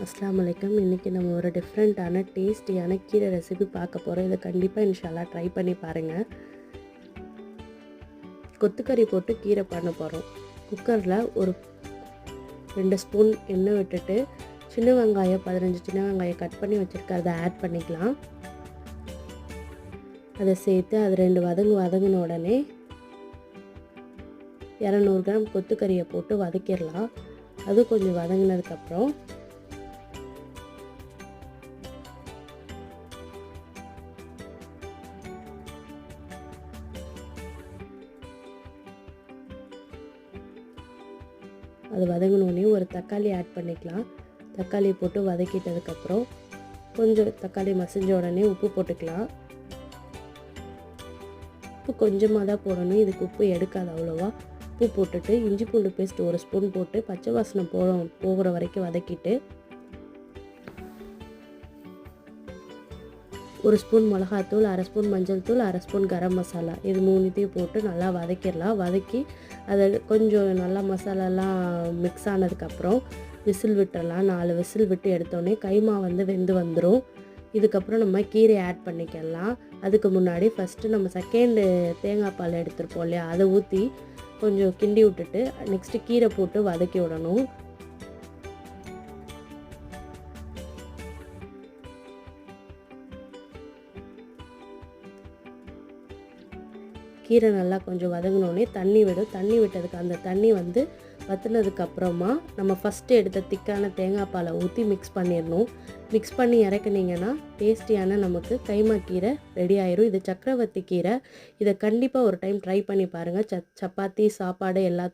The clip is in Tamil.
அஸ்ஸலாமு அலைக்கும். இன்றைக்கி நம்ம ஒரு டிஃப்ரெண்ட்டான டேஸ்டியான கீரை ரெசிபி பார்க்க போகிறோம். இதை கண்டிப்பாக இன்ஷால்லா ட்ரை பண்ணி பாருங்கள். கொத்துக்கறி போட்டு கீரை பண்ண போகிறோம். குக்கரில் ஒரு 2 ஸ்பூன் எண்ணெய் விட்டுட்டு சின்ன வெங்காயம் 15 சின்ன வெங்காயம் கட் பண்ணி வச்சுருக்க அதை ஆட் பண்ணிக்கலாம். அதை சேர்த்து அது 2 வதங்கின உடனே 200 கிராம் கொத்துக்கறியை போட்டு வதக்கிடலாம். அது கொஞ்சம் வதங்கினதுக்கப்புறம் அது வதங்கினோடனே ஒரு தக்காளி ஆட் பண்ணிக்கலாம். தக்காளி போட்டு வதக்கிட்டதுக்கப்புறம் கொஞ்சம் தக்காளி மசிஞ்ச உடனே உப்பு போட்டுக்கலாம். உப்பு கொஞ்சமாக தான் போடணும், இதுக்கு உப்பு எடுக்காது அவ்வளோவா. உப்பு போட்டுட்டு இஞ்சி பூண்டு பேஸ்ட் 1 ஸ்பூன் போட்டு பச்சை வாசனை போகிற வரைக்கும் வதக்கிட்டு 1 ஸ்பூன் மிளகாத்தூள், 1/2 ஸ்பூன் மஞ்சள் தூள், 1/2 ஸ்பூன் கரம் மசாலா, இது 3த்தையும் போட்டு நல்லா வதக்கிடலாம். வதக்கி அதை கொஞ்சம் நல்லா மசாலாலாம் மிக்ஸ் ஆனதுக்கப்புறம் விசில் விட்டுடலாம். 4 விசில் விட்டு எடுத்தோடனே கைமா வெந்து வந்துடும். இதுக்கப்புறம் நம்ம கீரை ஆட் பண்ணிக்கலாம். அதுக்கு முன்னாடி ஃபஸ்ட்டு நம்ம செகண்டு தேங்காய் பால் எடுத்துருப்போம் இல்லையா, அதை ஊற்றி கொஞ்சம் கிண்டி விட்டுட்டு நெக்ஸ்ட்டு கீரை போட்டு வதக்கி விடணும். கீரை நல்லா கொஞ்சம் வதங்கினோடனே தண்ணி விட்டதுக்கு அந்த தண்ணி வற்றினதுக்கப்புறமா நம்ம ஃபஸ்ட்டு எடுத்த திக்கான தேங்காய் பாலை ஊற்றி மிக்ஸ் பண்ணிடணும். மிக்ஸ் பண்ணி இறக்குனீங்கன்னா டேஸ்டியான நமக்கு கைமா கீரை ரெடி ஆயிரும். இது சக்கரவர்த்தி கீரை. இதை கண்டிப்பாக ஒரு டைம் ட்ரை பண்ணி பாருங்கள். சப்பாத்தி சாப்பாடு எல்லாத்தோட